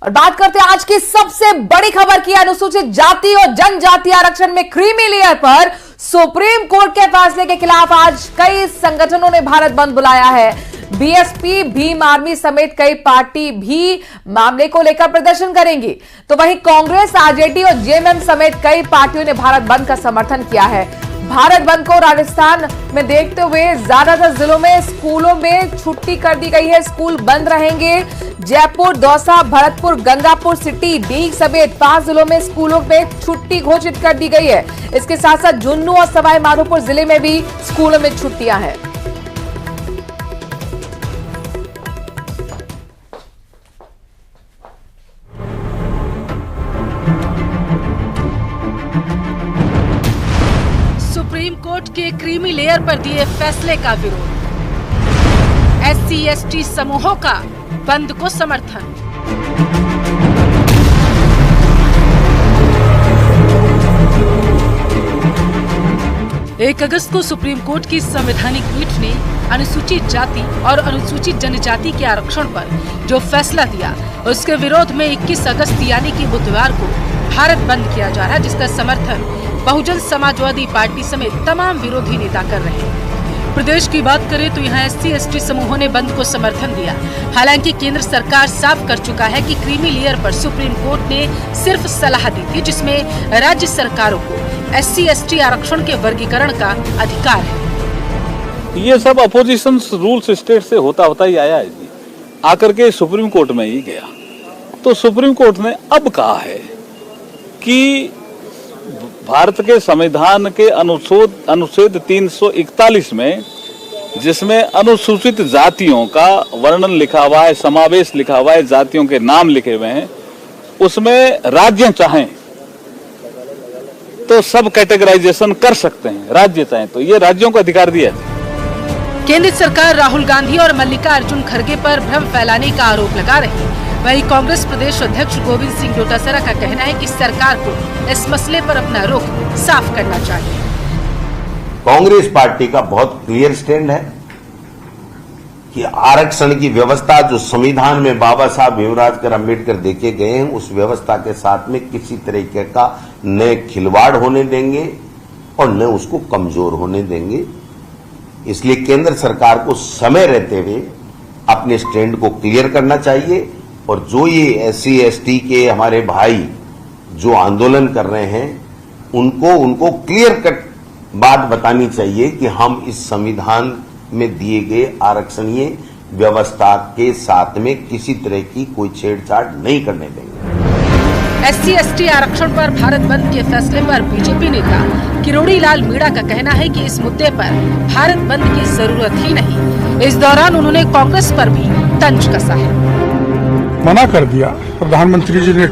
और बात करते हैं आज की सबसे बड़ी खबर की। अनुसूचित जाति और जनजाति आरक्षण में क्रीमी लेयर पर सुप्रीम कोर्ट के फैसले के खिलाफ आज कई संगठनों ने भारत बंद बुलाया है। बीएसपी, भीम आर्मी समेत कई पार्टी भी मामले को लेकर प्रदर्शन करेंगी। तो वहीं कांग्रेस, आरजेडी और जेएमएम समेत कई पार्टियों ने भारत बंद का समर्थन किया है। भारत बंद को राजस्थान में देखते हुए ज्यादातर जिलों में स्कूलों में छुट्टी कर दी गई है। स्कूल बंद रहेंगे। जयपुर, दौसा, भरतपुर, गंगापुर सिटी, डीग समेत 5 जिलों में स्कूलों में छुट्टी घोषित कर दी गई है। इसके साथ साथ झुंझुनू और सवाई माधोपुर जिले में भी स्कूलों में छुट्टियां हैं। सुप्रीम कोर्ट के क्रीमी लेयर पर दिए फैसले का विरोध। SC/ST समूहों का बंद को समर्थन। एक अगस्त को सुप्रीम कोर्ट की संवैधानिक पीठ ने अनुसूचित जाति और अनुसूचित जनजाति के आरक्षण पर जो फैसला दिया, उसके विरोध में 21 अगस्त यानी कि बुधवार को भारत बंद किया जा रहा है, जिसका समर्थन बहुजन समाजवादी पार्टी समेत तमाम विरोधी नेता कर रहे हैं। प्रदेश की बात करें तो यहाँ SC/ST समूहों ने बंद को समर्थन दिया। हालांकि केंद्र सरकार साफ कर चुका है कि क्रीमी लेयर पर सुप्रीम कोर्ट ने सिर्फ सलाह दी थी, जिसमें राज्य सरकारों को SC/ST आरक्षण के वर्गीकरण का अधिकार है। ये सब अपोजिशन रूल्स स्टेट से होता ही आया है जी, आकर के सुप्रीम कोर्ट में ही गया। तो सुप्रीम कोर्ट ने अब कहा है कि भारत के संविधान के अनुच्छेद 341 में, जिसमें अनुसूचित जातियों का वर्णन लिखा हुआ है, समावेश लिखा हुआ है, जातियों के नाम लिखे हुए हैं, उसमें राज्य चाहें तो सब कैटेगराइजेशन कर सकते हैं, राज्य चाहें तो। ये राज्यों को अधिकार दिया है। केंद्र सरकार राहुल गांधी और मल्लिकार्जुन खड़गे पर भ्रम फैलाने का आरोप लगा रही है। वहीं कांग्रेस प्रदेश अध्यक्ष गोविंद सिंह डोटासरा का कहना है कि सरकार को इस मसले पर अपना रुख साफ करना चाहिए। कांग्रेस पार्टी का बहुत क्लियर स्टैंड है कि आरक्षण की व्यवस्था जो संविधान में बाबा साहब भीमराव अम्बेडकर देके गए हैं, उस व्यवस्था के साथ में किसी तरीके का न खिलवाड़ होने देंगे और न उसको कमजोर होने देंगे। इसलिए केंद्र सरकार को समय रहते हुए अपने स्टैंड को क्लियर करना चाहिए। और जो ये SC/ST के हमारे भाई जो आंदोलन कर रहे हैं, उनको क्लियर कट बात बतानी चाहिए कि हम इस संविधान में दिए गए आरक्षणीय व्यवस्था के साथ में किसी तरह की कोई छेड़छाड़ नहीं करने देंगे। SC/ST आरक्षण पर भारत बंद के फैसले पर बीजेपी नेता किरोड़ी लाल मीणा का कहना है कि इस मुद्दे पर भारत बंद की जरूरत ही नहीं। इस दौरान उन्होंने कांग्रेस पर भी तंज कसा है। मना कर दिया। प्रधानमंत्री जी ने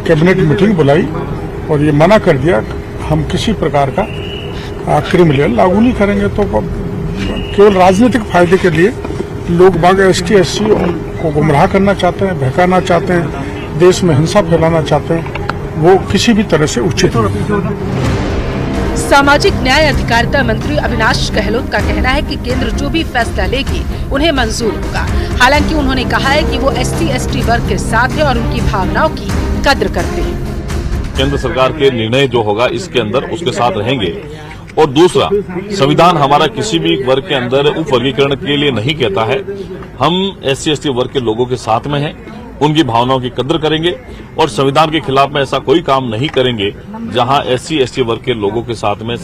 कैबिनेट मीटिंग बुलाई और ये मना कर दिया हम किसी प्रकार का क्रीमी लेयर लागू नहीं करेंगे। तो केवल राजनीतिक फायदे के लिए लोग बाग ST/SC को गुमराह करना चाहते हैं, बहकाना चाहते हैं, देश में हिंसा फैलाना चाहते हैं, वो किसी भी तरह से उचित नहीं। सामाजिक न्याय अधिकारिता मंत्री अविनाश गहलोत का कहना है कि केंद्र जो भी फैसला लेगी उन्हें मंजूर होगा। हालांकि उन्होंने कहा है कि वो SC/ST वर्ग के साथ है और उनकी भावनाओं की कद्र करते हैं। केंद्र सरकार के निर्णय जो होगा इसके अंदर उसके साथ रहेंगे। और दूसरा, संविधान हमारा किसी भी वर्ग के अंदर उप वर्गीकरण के लिए नहीं कहता है। हम SC/ST वर्ग के लोगों के साथ में हैं, उनकी भावनाओं की कद्र करेंगे और संविधान के खिलाफ में ऐसा कोई काम नहीं करेंगे जहां SC/ST वर्ग के लोगों के साथ में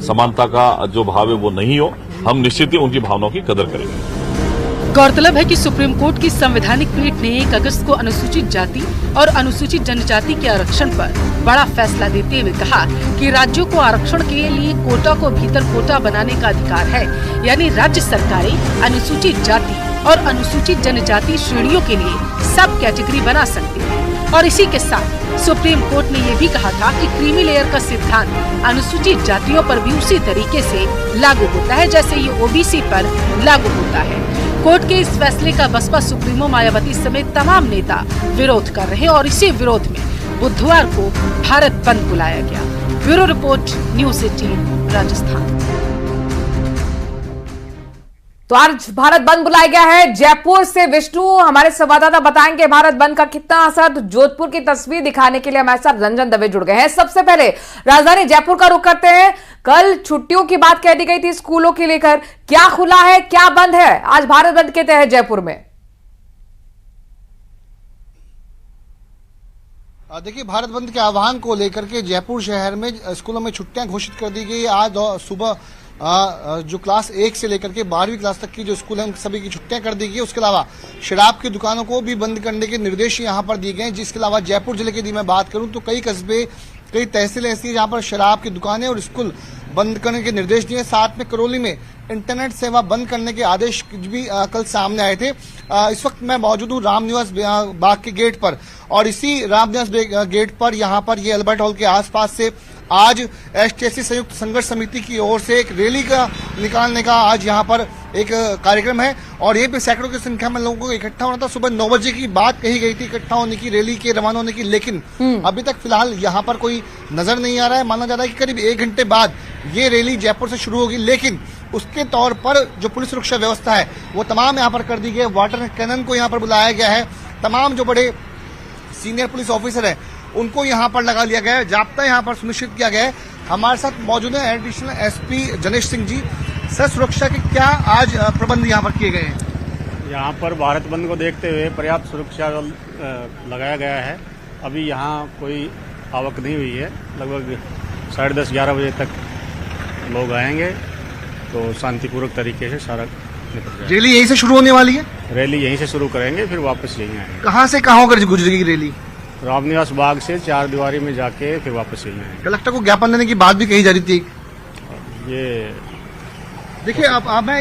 समानता का जो भाव है वो नहीं हो। हम निश्चित ही उनकी भावनाओं की कद्र करेंगे। गौरतलब है कि सुप्रीम कोर्ट की संवैधानिक पीठ ने 1 अगस्त को अनुसूचित जाति और अनुसूचित जनजाति के आरक्षण पर बड़ा फैसला देते हुए कहा कि राज्यों को आरक्षण के लिए कोटा को भीतर कोटा बनाने का अधिकार है। यानी राज्य सरकारें अनुसूचित जाति और अनुसूचित जनजाति श्रेणियों के लिए सब कैटेगरी बना सकती है। और इसी के साथ सुप्रीम कोर्ट ने ये भी कहा था कि क्रीमी लेयर का सिद्धांत अनुसूचित जातियों पर भी उसी तरीके से लागू होता है जैसे ये OBC पर लागू होता है। कोर्ट के इस फैसले का बसपा सुप्रीमो मायावती समेत तमाम नेता विरोध कर रहे हैं और इसी विरोध में बुधवार को भारत बंद बुलाया गया। Bureau report, news 18 Rajasthan. तो आज भारत बंद बुलाया गया है। जयपुर से विष्णु हमारे संवाददाता बताएंगे भारत बंद का कितना असर। तो जोधपुर की तस्वीर दिखाने के लिए हमारे साथ रंजन दवे जुड़ गए हैं। सबसे पहले राजधानी जयपुर का रुख करते हैं। कल छुट्टियों की बात कह दी गई थी स्कूलों के लेकर, क्या खुला है क्या बंद है आज भारत बंद के तहत जयपुर में? देखिए, भारत बंद के आह्वान को लेकर के जयपुर शहर में स्कूलों में छुट्टियां घोषित कर दी गई। आज सुबह जो क्लास 1 से लेकर के 12वीं क्लास तक की जो स्कूल हैं उन सभी की छुट्टियां कर दी गई। उसके अलावा शराब की दुकानों को भी बंद करने के निर्देश यहां पर दिए गए हैं। जिसके अलावा जयपुर जिले की यदि मैं बात करूं तो कई कस्बे, कई तहसीलें ऐसी हैं जहां पर शराब की दुकानें और स्कूल बंद करने के निर्देश दिए। साथ में करौली में इंटरनेट सेवा बंद करने के आदेश भी कल सामने आए थे। इस वक्त मैं मौजूद हूँ रामनिवास बाग के गेट पर, और इसी रामनिवास गेट पर यहाँ पर ये अल्बर्ट हॉल के आसपास से आज एसटीएससी संयुक्त संघर्ष समिति की ओर से एक रैली का निकालने का आज यहाँ पर एक कार्यक्रम है, और यहीं पे सैकड़ों की संख्या में लोगों को इकट्ठा होना था। सुबह 9 बजे की बात कही गई थी इकट्ठा होने की, रैली के रवाना होने की, लेकिन अभी तक फिलहाल यहाँ पर कोई नजर नहीं आ रहा है। माना जा रहा है कि करीब 1 घंटे बाद ये रैली जयपुर से शुरू होगी, लेकिन उसके तौर पर जो पुलिस सुरक्षा व्यवस्था है वो तमाम यहाँ पर कर दी गई है। वाटर कैनन को यहाँ पर बुलाया गया है, तमाम जो बड़े सीनियर पुलिस ऑफिसर है उनको यहाँ पर लगा लिया गया है, जाब्ता यहाँ पर सुनिश्चित किया गया है। हमारे साथ मौजूद है additional SP जनेश Singh ji. Sir, सुरक्षा के क्या आज प्रबंध यहाँ पर किए गए हैं? यहाँ पर भारत बंद को देखते हुए पर्याप्त सुरक्षा लगाया गया है। अभी यहाँ कोई आवक नहीं हुई है। लगभग 10:30-11 बजे तक लोग आएंगे तो शांतिपूर्वक तरीके से सारा निपट जाएगा। रैली यहीं से शुरू होने वाली है? रैली यहीं से शुरू करेंगे, फिर वापस यहीं आएंगे। कहाँ से कहाँ होकर गुजरेगी रैली? रामनिवास बाग से 4 दीवारी में जाके फिर वापस यहीं आएंगे। कलेक्टर को ज्ञापन देने की बात भी कही जा रही थी। ये देखिए, अब मैं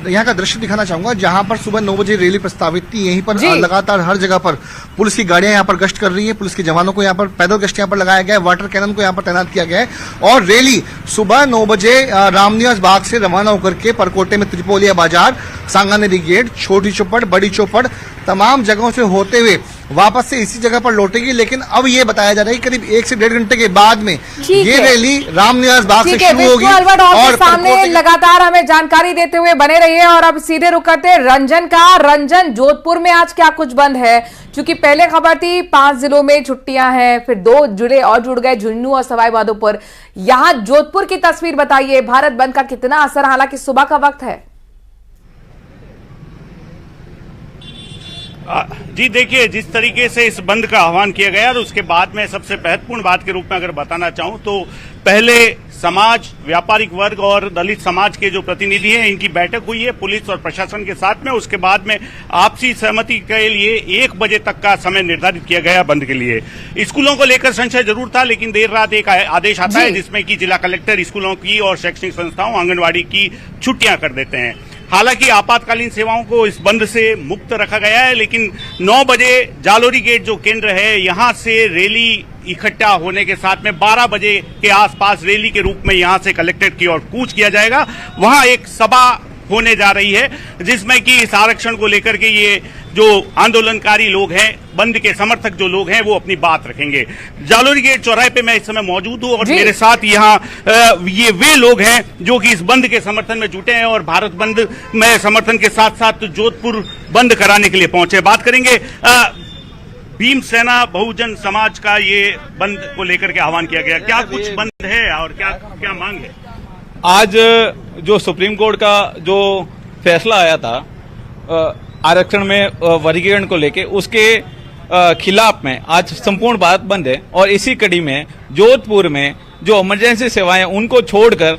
यहाँ का दृश्य दिखाना चाहूंगा जहां पर सुबह 9 बजे रैली प्रस्तावित थी। यहीं पर लगातार हर जगह पर पुलिस की गाड़ियां यहाँ पर गश्त कर रही है। पुलिस के जवानों को यहाँ पर पैदल गश्त यहाँ पर लगाया गया है, वाटर कैनन को यहाँ पर तैनात किया गया है, और रैली सुबह 9 बजे रामनिवास बाग से रवाना होकर के परकोटे में त्रिपोलिया बाजार, सांगानेरी गेट, छोटी चौपड़, बड़ी चौपड़, तमाम जगहों से होते हुए वापस से इसी जगह पर लौटेगी। लेकिन अब ये बताया जा रहा है कि करीब 1 से 1.5 घंटे के बाद में ये रैली रामनिवास बाग से शुरू होगी। और सामने लगातार हमें जानकारी देते हुए बने रहिए। और अब सीधे रुक करते हैं रंजन का। रंजन, जोधपुर में आज क्या कुछ बंद है? क्योंकि पहले खबर थी 5 जिलों में छुट्टियां हैं, फिर 2 जुड़ गए झुंझुनू और सवाई माधोपुर। यहाँ जोधपुर की तस्वीर बताइए, भारत बंद का कितना असर? हालांकि सुबह का वक्त है। जी देखिए, जिस तरीके से इस बंद का आह्वान किया गया और उसके बाद में सबसे महत्वपूर्ण बात के रूप में अगर बताना चाहूं तो पहले समाज, व्यापारिक वर्ग और दलित समाज के जो प्रतिनिधि हैं इनकी बैठक हुई है पुलिस और प्रशासन के साथ में। उसके बाद में आपसी सहमति के लिए 1 बजे तक का समय निर्धारित किया गया बंद के लिए। स्कूलों को लेकर संशय जरूर था, लेकिन देर रात एक आदेश आता है जिसमें कि जिला कलेक्टर स्कूलों की और शैक्षणिक संस्थाओं, आंगनबाड़ी की छुट्टियां कर देते हैं। हालांकि आपातकालीन सेवाओं को इस बंद से मुक्त रखा गया है, लेकिन 9 बजे जालोरी गेट जो केंद्र है यहां से रैली इकट्ठा होने के साथ में 12 बजे के आसपास रैली के रूप में यहां से कलेक्ट्रेट की ओर कूच किया जाएगा। वहां एक सभा होने जा रही है जिसमें कि इस आरक्षण को लेकर के ये जो आंदोलनकारी लोग हैं, बंद के समर्थक जो लोग हैं, वो अपनी बात रखेंगे। जालोरी गेट चौराहे पे मैं इस समय मौजूद हूं और मेरे साथ यहाँ ये वे लोग हैं जो कि इस बंद के समर्थन में जुटे हैं और भारत बंद में समर्थन के साथ साथ जोधपुर बंद कराने के लिए पहुंचे। बात करेंगे भीम सेना बहुजन समाज का ये बंद को लेकर के आह्वान किया गया, क्या कुछ बंद है और क्या मांग है? आज जो सुप्रीम कोर्ट का जो फैसला आया था आरक्षण में वर्गीकरण को लेके, उसके खिलाफ में आज संपूर्ण भारत बंद है। और इसी कड़ी में जोधपुर में जो इमरजेंसी सेवाएं उनको छोड़कर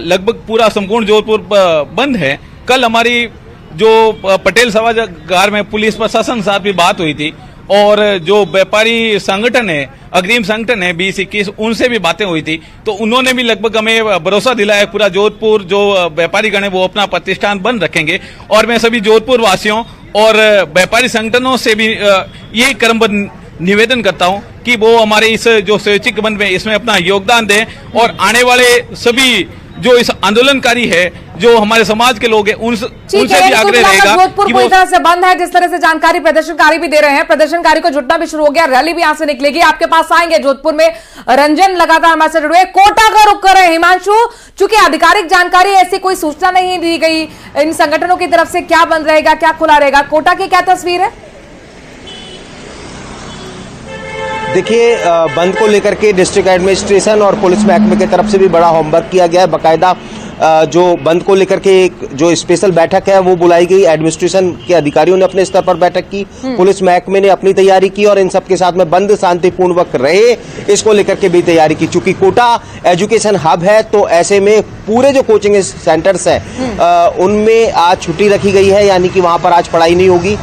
लगभग पूरा संपूर्ण जोधपुर बंद है। कल हमारी जो पटेल सभागार में पुलिस प्रशासन के साथ भी बात हुई थी, और जो व्यापारी संगठन है, अग्रिम संगठन है 20-21, उनसे भी बातें हुई थी। तो उन्होंने भी लगभग हमें भरोसा दिलाया पूरा जोधपुर जो व्यापारी गण है वो अपना प्रतिष्ठान बंद रखेंगे। और मैं सभी जोधपुर वासियों और व्यापारी संगठनों से भी यही क्रमबद्ध निवेदन करता हूं कि वो हमारे इस जो स्वैच्छिक बंद में इसमें अपना योगदान दें और आने वाले सभी जो इस आंदोलनकारी है, जो हमारे समाज के लोग हैं, उनसे भी आग्रह रहेगा जोधपुर पूरी तरह से बंद है, जिस तरह से जानकारी प्रदर्शनकारी भी दे रहे हैं। प्रदर्शनकारी को जुटना भी शुरू हो गया, रैली भी यहां से निकलेगी। आपके पास आएंगे जोधपुर में रंजन लगातार हमारे साथ जुड़े। कोटा का रुख कर रहे हैं हिमांशु, चूंकि आधिकारिक जानकारी ऐसी कोई सूचना नहीं दी गई इन संगठनों की तरफ से, क्या बंद रहेगा क्या खुला रहेगा, कोटा की क्या तस्वीर है? देखिए, बंद को लेकर के डिस्ट्रिक्ट एडमिनिस्ट्रेशन और पुलिस महकमे की तरफ से भी बड़ा होमवर्क किया गया है। बाकायदा जो बंद को लेकर के एक जो स्पेशल बैठक है वो बुलाई गई। एडमिनिस्ट्रेशन के अधिकारियों ने अपने स्तर पर बैठक की, पुलिस महकमे ने अपनी तैयारी की और इन सबके साथ में बंद शांतिपूर्वक रहे इसको लेकर के भी तैयारी की। चूंकि कोटा एजुकेशन हब है तो ऐसे में पूरे जो कोचिंग सेंटर्स हैं उनमें आज छुट्टी रखी गई है, यानी कि वहां पर आज पढ़ाई नहीं होगी।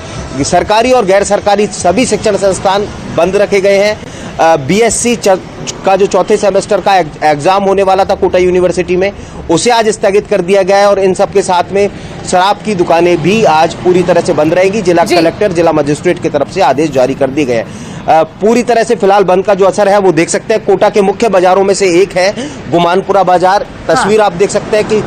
सरकारी और गैर सरकारी सभी शिक्षण संस्थान बंद रखे गए हैं। बीएससी का जो चौथे सेमेस्टर का एग्जाम होने वाला था कोटा यूनिवर्सिटी में, उसे आज स्थगित कर दिया गया है और इन सब के साथ में शराब की दुकानें भी आज पूरी तरह से बंद रहेगी। जिला कलेक्टर, जिला मजिस्ट्रेट की तरफ से आदेश जारी कर दिए गए हैं। पूरी तरह से फिलहाल बंद का जो असर है वो देख सकते हैं। कोटा के मुख्य बाजारों में से एक है गुमानपुरा बाजार। तस्वीर आप देख सकते हैं कि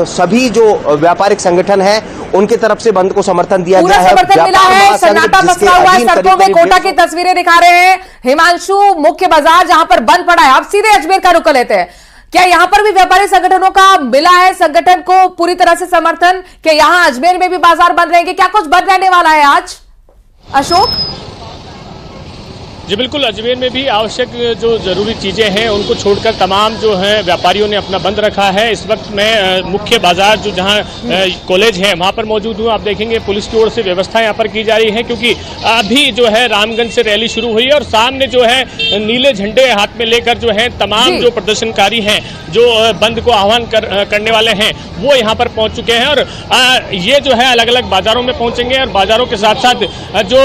सभी जो व्यापारिक संगठन है उनके तरफ से बंद को समर्थन दिया गया है। समर्थन मिला है, सन्नाटा मचा हुआ है सड़कों में। कोटा की तस्वीरें दिखा रहे हैं हिमांशु, मुख्य बाजार जहां पर बंद पड़ा है। अब सीधे अजमेर का रुख लेते हैं। क्या यहां पर भी व्यापारी संगठनों का मिला है संगठन को पूरी तरह से समर्थन कि यहां अजमेर में भी बाजार बंद रहेंगे? क्या कुछ बंद रहने वाला है आज अशोक? जी बिल्कुल, अजमेर में भी आवश्यक जो जरूरी चीजें हैं उनको छोड़कर तमाम जो है व्यापारियों ने अपना बंद रखा है। इस वक्त मैं मुख्य बाजार जो जहां कॉलेज है वहां पर मौजूद हूं। आप देखेंगे पुलिस की ओर से व्यवस्था यहां पर की जा रही है, क्योंकि अभी जो है रामगंज से रैली शुरू हुई है और सामने जो है नीले झंडे हाथ में लेकर जो है तमाम जो प्रदर्शनकारी हैं, जो बंद को आह्वान करने वाले हैं, वो यहाँ पर पहुंच चुके हैं और ये जो है अलग अलग बाजारों में पहुंचेंगे और बाजारों के साथ साथ जो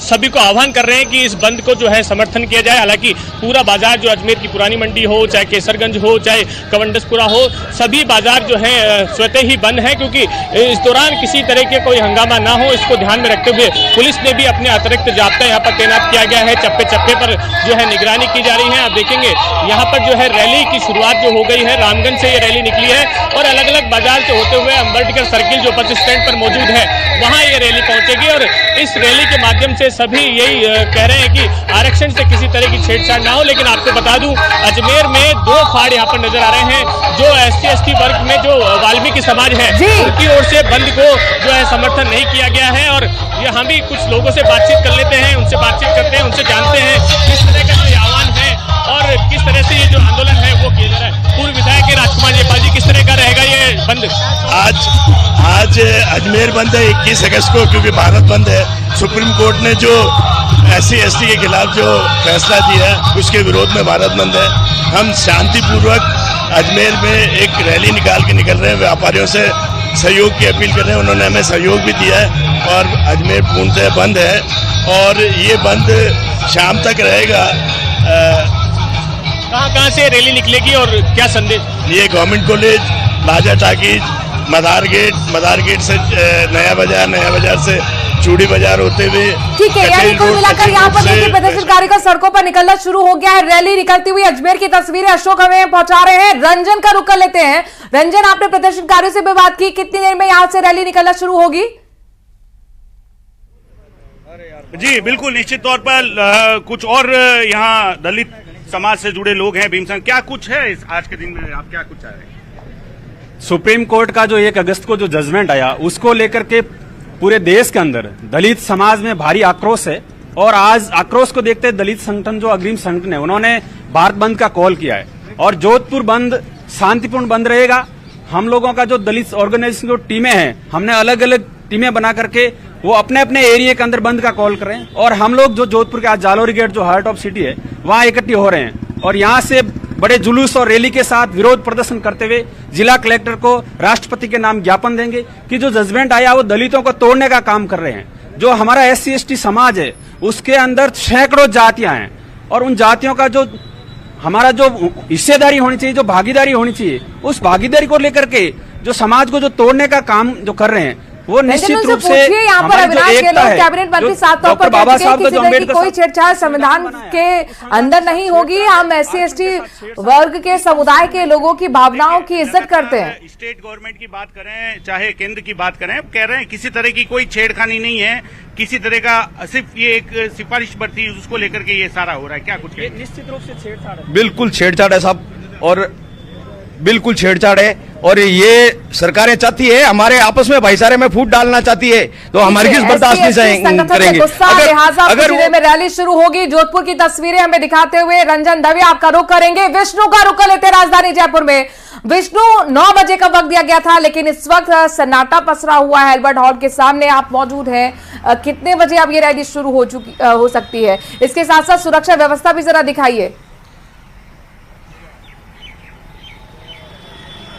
सभी को आह्वान कर रहे हैं कि इस बंद को है समर्थन किया जाए। हालांकि पूरा बाजार जो अजमेर की पुरानी मंडी हो, चाहे केसरगंज हो, चाहे कवंडसपुरा हो, सभी बाजार जो है स्वतः ही बंद है, क्योंकि इस दौरान किसी तरह के कोई हंगामा ना हो इसको ध्यान में रखते हुए पुलिस ने भी अपने अतिरिक्त जाब्ता यहाँ पर तैनात किया गया है। चप्पे चप्पे पर जो है निगरानी की जा रही है। आप देखेंगे यहाँ पर जो है रैली की शुरुआत जो हो गई है, रामगंज से ये रैली निकली है और अलग अलग बाजार से होते हुए अम्बेडकर सर्किल जो बस स्टैंड पर मौजूद है वहाँ ये रैली पहुंचेगी और इस रैली के माध्यम से सभी यही कह रहे हैं कि आरक्षण से किसी तरह की छेड़छाड़ ना हो। लेकिन आपको बता दूं, अजमेर में दो फाड़ यहाँ पर नजर आ रहे हैं। जो SC/ST वर्ग में जो वाल्मीकि समाज है उनकी ओर से बंद को जो है समर्थन नहीं किया गया है और यहाँ भी कुछ लोगों से बातचीत कर लेते हैं, उनसे बातचीत करते हैं, उनसे जानते हैं किस तरह का जो आह्वान है और किस तरह से ये जो आंदोलन है वो किया जा रहा है। पूर्व विधायक राजकुमार नेपाल जी, किस तरह का रहेगा ये बंद? आज अजमेर बंद है 21 अगस्त को, क्योंकि भारत बंद है। सुप्रीम कोर्ट ने जो SC/ST के खिलाफ जो फैसला दिया है उसके विरोध में भारत बंद है। हम शांतिपूर्वक अजमेर में एक रैली निकाल के निकल रहे हैं, व्यापारियों से सहयोग की अपील कर रहे हैं। उन्होंने हमें सहयोग भी दिया है और अजमेर पूर्णतः बंद है और ये बंद शाम तक रहेगा। कहाँ से रैली निकलेगी और क्या संदेश? ये गवर्नमेंट कॉलेज, लाजा टाकीज, मदार गेट से नया बाजार से चूड़ी बाजार होते हुए, ठीक है। यानी कुल मिलाकर यहाँ पर देखिए प्रदर्शनकारी का सड़कों पर निकलना शुरू हो गया है। रैली निकलती हुई अजमेर की तस्वीरें अशोक हमें पहुंचा रहे हैं। रंजन का रुख कर लेते हैं। रंजन, आपने प्रदर्शनकारियों से भी बात की, कितनी देर में यहाँ से रैली निकलना शुरू होगी? जी बिल्कुल, निश्चित तौर पर कुछ और यहाँ दलित समाज से जुड़े लोग हैं। भीमसेन, क्या कुछ है आज के दिन में, आप क्या कुछ चाह रहे हैं? सुप्रीम कोर्ट का जो 1 अगस्त को जो जजमेंट आया उसको लेकर के पूरे देश के अंदर दलित समाज में भारी आक्रोश है और आज आक्रोश को देखते दलित संगठन जो अग्रिम संगठन है उन्होंने भारत बंद का कॉल किया है और जोधपुर बंद शांतिपूर्ण बंद रहेगा। हम लोगों का जो दलित ऑर्गेनाइजेशन जो टीमें हैं, हमने अलग अलग टीमें बना करके वो अपने अपने एरिया के अंदर बंद का कॉल कर रहे हैं और हम लोग जो जोधपुर के आज जालोरी गेट जो हार्ट ऑफ सिटी है वहां इकट्ठे हो रहे हैं और यहाँ से बड़े जुलूस और रैली के साथ विरोध प्रदर्शन करते हुए जिला कलेक्टर को राष्ट्रपति के नाम ज्ञापन देंगे कि जो जजमेंट आया वो दलितों को तोड़ने का काम कर रहे हैं। जो हमारा SC/ST समाज है उसके अंदर सैकड़ों जातियां हैं और उन जातियों का जो हमारा जो हिस्सेदारी होनी चाहिए, जो भागीदारी होनी चाहिए, उस भागीदारी को लेकर के जो समाज को जो तोड़ने का काम जो कर रहे हैं, वो निश्चित रूप से यहाँ पर अविनाश गहलोत कैबिनेट मंत्री साथ तौर पर बाबा साहब किसी तरह की कोई छेड़छाड़ संविधान के अंदर नहीं होगी। हम SC/ST वर्ग के समुदाय के लोगों की भावनाओं की इज्जत करते हैं। स्टेट गवर्नमेंट की बात करें चाहे केंद्र की बात करें, कह रहे हैं किसी तरह की कोई छेड़खानी नहीं है, किसी तरह का सिर्फ ये एक सिफारिश पर थी, उसको लेकर के ये सारा हो रहा है। क्या कुछ निश्चित रूप से छेड़छाड़ है, बिल्कुल छेड़छाड़ है साहब, और बिल्कुल छेड़छाड़ है। और ये सरकारें चाहती है हमारे आपस में भाईचारे में फूट डालना चाहती है, तो हमारे किस बर्दाश्त नहीं करेंगे। अगर में रैली शुरू होगी, जोधपुर की तस्वीरें हमें दिखाते हुए रंजन दवे आपका रुख करेंगे। विष्णु का रुख कर लेते राजधानी जयपुर में। विष्णु, 9 बजे का वक्त दिया गया था, लेकिन इस वक्त सन्नाटा पसरा हुआ है। अल्बर्ट हॉल के सामने आप मौजूद हैं। कितने बजे अब ये रैली शुरू हो सकती है? इसके साथ साथ सुरक्षा व्यवस्था भी जरा दिखाइए।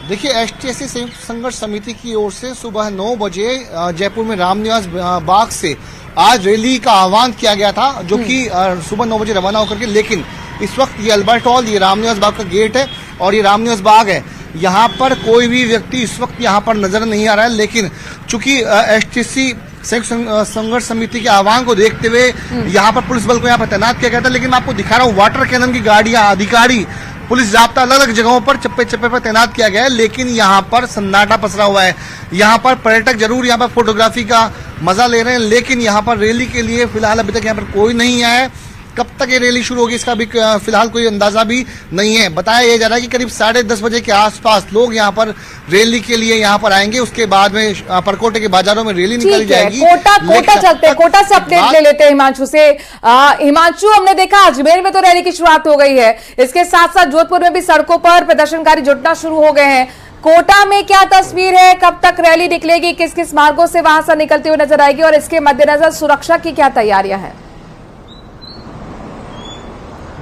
देखिए, ST/SC संयुक्त संघर्ष समिति की ओर से सुबह 9 बजे जयपुर में रामनिवास बाग से आज रैली का आह्वान किया गया था, जो कि सुबह 9 बजे रवाना होकर के, लेकिन इस वक्त ये अल्बर्ट हॉल, ये रामनिवास बाग का गेट है और ये रामनिवास बाग है। यहाँ पर कोई भी व्यक्ति इस वक्त यहाँ पर नजर नहीं आ रहा है, लेकिन चूंकि ST/SC संयुक्त संघर्ष समिति के आह्वान को देखते हुए यहाँ पर पुलिस बल को यहाँ पर तैनात किया गया था। लेकिन मैं आपको दिखा रहा हूँ, वाटर कैनन की गाड़ियां, अधिकारी, पुलिस जाब्ता अलग अलग जगहों पर चप्पे चप्पे पर तैनात किया गया है, लेकिन यहाँ पर सन्नाटा पसरा हुआ है। यहाँ पर पर्यटक जरूर यहाँ पर फोटोग्राफी का मजा ले रहे हैं, लेकिन यहाँ पर रैली के लिए फिलहाल अभी तक यहाँ पर कोई नहीं आया है। कब तक ये रैली शुरू होगी इसका भी फिलहाल कोई अंदाजा भी नहीं है। बताया जा रहा है कि करीब 10:30 बजे के आसपास लोग यहाँ पर रैली के लिए यहाँ पर आएंगे। उसके बाद में परकोटे के बाजारों में रैली निकाली जाएगी। कोटा चलते हैं, कोटा से अपडेट ले लेते हैं हिमांशु से। हिमांशु, हमने देखा अजमेर में तो रैली की शुरुआत हो गई है, इसके साथ साथ जोधपुर में भी सड़कों पर प्रदर्शनकारी जुटना शुरू हो गए हैं। कोटा में क्या तस्वीर है? कब तक रैली निकलेगी? किस किस मार्गों से वहां से निकलते हुए नजर आएगी? और इसके मद्देनजर सुरक्षा की क्या तैयारियां हैं?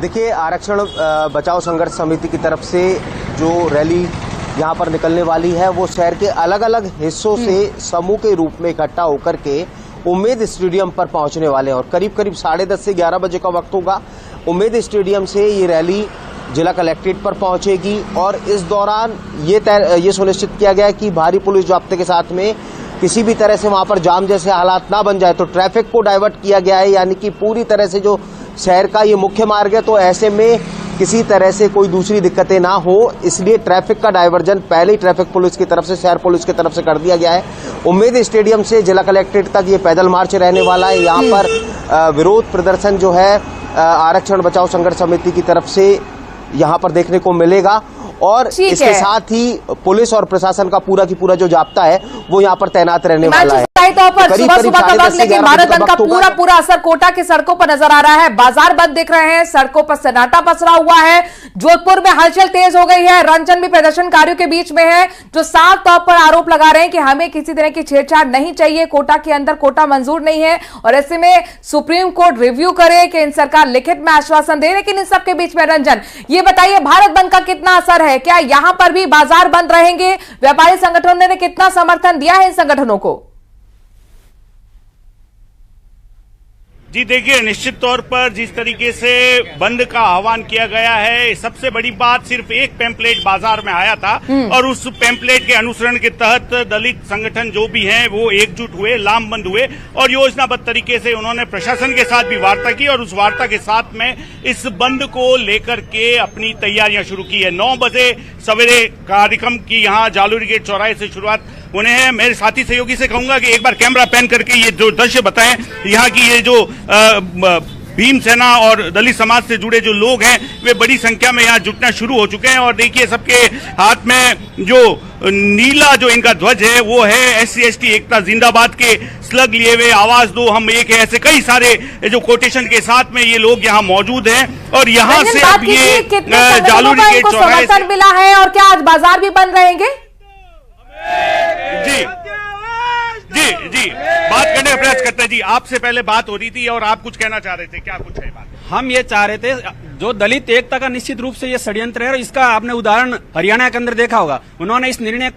देखिए, आरक्षण बचाओ संघर्ष समिति की तरफ से जो रैली यहाँ पर निकलने वाली है, वो शहर के अलग अलग हिस्सों से समूह के रूप में इकट्ठा होकर के उम्मेद स्टेडियम पर पहुंचने वाले हैं। और करीब करीब 10:30 से 11 बजे का वक्त होगा। उम्मेद स्टेडियम से ये रैली जिला कलेक्ट्रेट पर पहुंचेगी और इस दौरान ये सुनिश्चित किया गया है कि भारी पुलिस जाब्ते के साथ में किसी भी तरह से वहां पर जाम जैसे हालात ना बन जाए, तो ट्रैफिक को डाइवर्ट किया गया है। यानी कि पूरी तरह से जो शहर का ये मुख्य मार्ग है, तो ऐसे में किसी तरह से कोई दूसरी दिक्कतें ना हो, इसलिए ट्रैफिक का डाइवर्जन पहले ही ट्रैफिक पुलिस की तरफ से, शहर पुलिस की तरफ से कर दिया गया है। उम्मेद स्टेडियम से जिला कलेक्ट्रेट तक ये पैदल मार्च रहने वाला है। यहाँ पर विरोध प्रदर्शन जो है आरक्षण बचाओ संघर्ष समिति की तरफ से यहाँ पर देखने को मिलेगा। और इसके साथ ही पुलिस और प्रशासन का पूरा की पूरा जो जाब्ता है वो यहाँ पर तैनात रहने वाला है। तौर पर सुबह सुबह का वक्त, लेकिन भारत बंद का पूरा असर कोटा की सड़कों पर नजर आ रहा है। बाजार बंद दिख रहे हैं, सड़कों पर सन्नाटा पसरा हुआ है। जोधपुर में हलचल तेज हो गई है। रंजन भी प्रदर्शनकारियों के बीच में है, जो साफ तौर पर आरोप लगा रहे हैं कि हमें किसी तरह की छेड़छाड़ नहीं चाहिए, कोटा के अंदर कोटा मंजूर नहीं है, और ऐसे में सुप्रीम कोर्ट रिव्यू करे कि इन सरकार लिखित में आश्वासन दे। लेकिन इन सबके बीच में रंजन, ये बताइए, भारत बंद का कितना असर है? क्या यहां पर भी बाजार बंद रहेंगे? व्यापारी संगठनों ने कितना समर्थन दिया है इन संगठनों को? जी देखिए, निश्चित तौर पर जिस तरीके से बंद का आह्वान किया गया है, सबसे बड़ी बात सिर्फ एक पैम्पलेट बाजार में आया था और उस पैम्पलेट के अनुसरण के तहत दलित संगठन जो भी हैं वो एकजुट हुए, लामबंद हुए और योजनाबद्ध तरीके से उन्होंने प्रशासन के साथ भी वार्ता की और उस वार्ता के साथ में इस बंद को लेकर के अपनी तैयारियां शुरू की है। 9 बजे सवेरे कार्यक्रम की यहाँ जालूरी गेट चौराहे से शुरुआत होने हैं। मेरे साथी सहयोगी से कहूंगा कि एक बार कैमरा पैन करके ये जो दृश्य बताएं, यहाँ की ये जो भीम सेना और दलित समाज से जुड़े जो लोग हैं वे बड़ी संख्या में यहाँ जुटना शुरू हो चुके हैं और देखिए सबके हाथ में जो नीला जो इनका ध्वज है वो है SC/ST एकता जिंदाबाद के स्लग लिए हुए, आवाज दो हम एक है, ऐसे कई सारे जो कोटेशन के साथ में ये लोग यहाँ मौजूद हैं और यहाँ से अब ये जालूरी गेट चौराहे से मिला है और क्या आज बाजार भी बंद रहेंगे? जी बात करने का प्रयास करते हैं। जी आपसे पहले बात हो रही थी और आप कुछ कहना चाह रहे थे, क्या कुछ है बात? हम ये चाह रहे थे, जो दलित एकता का निश्चित रूप से ये षड्यंत्र है, इसका आपने उदाहरण हरियाणा के अंदर देखा होगा। उन्होंने इस निर्णय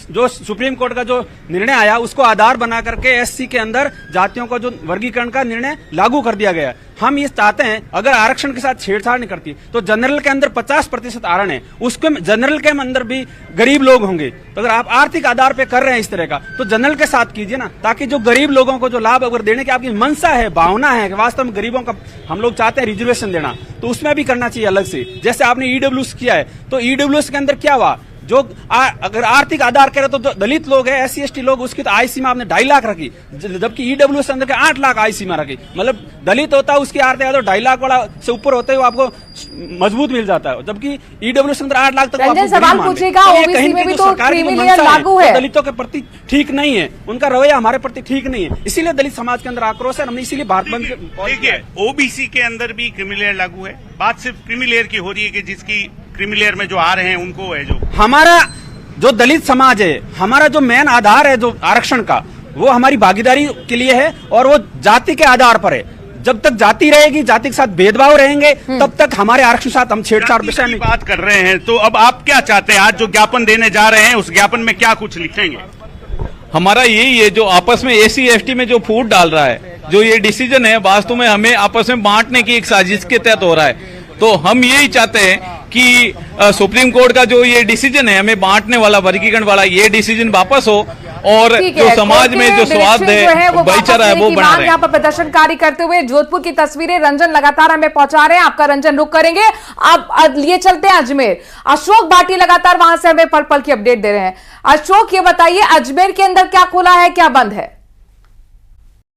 जो सुप्रीम कोर्ट का जो निर्णय आया उसको आधार बना करके एससी के अंदर जातियों का जो वर्गीकरण का निर्णय लागू कर दिया गया। हम ये चाहते हैं अगर आरक्षण के साथ छेड़छाड़ नहीं करती तो जनरल के अंदर 50% आरक्षण है, उसके जनरल के अंदर भी गरीब लोग होंगे। तो अगर आप आर्थिक आधार पे कर रहे हैं इस तरह का तो जनरल के साथ कीजिए ना, ताकि जो गरीब लोगों को जो लाभ अगर देने की आपकी मनसा है, भावना है कि वास्तव में गरीबों का हम लोग चाहते हैं रिजर्वेशन देना, तो उसमें भी करना चाहिए अलग से। जैसे आपने ईडब्ल्यूएस किया है तो ईडब्ल्यूएस के अंदर क्या हुआ, जो अगर आर्थिक आधार करे तो दलित लोग है, एससी एसटी लोग, उसकी तो आय सीमा आपने 2.5 लाख रखी, जबकि ईडब्ल्यूएस अंदर के 8 लाख आय सीमा रखी। मतलब दलित होता है उसकी आर्थिक आधार 2.5 लाख वाला से ऊपर होते हुए आपको मजबूत मिल जाता है, जबकि ईडब्ल्यूएस अंदर 8 लाख तक सवाल पूछेगा ओबीसी में भी तो क्रीमी लेयर लागू है, दलितों के प्रति ठीक नहीं है, उनका रवैया हमारे प्रति ठीक नहीं है, इसीलिए दलित समाज के अंदर आक्रोश है। हमने इसीलिए भारत बंद। देखिए ओबीसी के अंदर भी क्रीमी लेयर लागू है, बात सिर्फ क्रीमी लेयर की हो रही है कि जिसकी क्रीमी लेयर में जो आ रहे हैं उनको है, जो हमारा जो दलित समाज है, हमारा जो मेन आधार है जो आरक्षण का, वो हमारी भागीदारी के लिए है और वो जाति के आधार पर है। जब तक जाति रहेगी, जाति के साथ भेदभाव रहेंगे, तब तक हमारे आरक्षण के साथ हम छेड़छाड़ विषय में बात कर रहे हैं। तो अब आप क्या चाहते हैं, आज जो ज्ञापन देने जा रहे हैं उस ज्ञापन में क्या कुछ लिखेंगे? हमारा यही है, जो आपस में एससी एसटी में जो फूट डाल रहा है, जो ये डिसीजन है वास्तव में हमें आपस में बांटने की एक साजिश के तहत हो रहा है। तो हम यही चाहते हैं कि सुप्रीम कोर्ट का जो ये डिसीजन है हमें बांटने वाला, वर्गीकरण वाला, ये डिसीजन वापस हो और जो समाज में जो स्वाद है, भाईचारा है, वो बना रहे। यहाँ पर प्रदर्शनकारी करते हुए जोधपुर की तस्वीरें रंजन लगातार हमें पहुंचा रहे हैं, आपका रंजन रुक करेंगे। अब लिए चलते हैं अजमेर, अशोक भाटी लगातार वहां से हमें पल पल की अपडेट दे रहे हैं। अशोक ये बताइए अजमेर के अंदर क्या खुला है, क्या बंद है?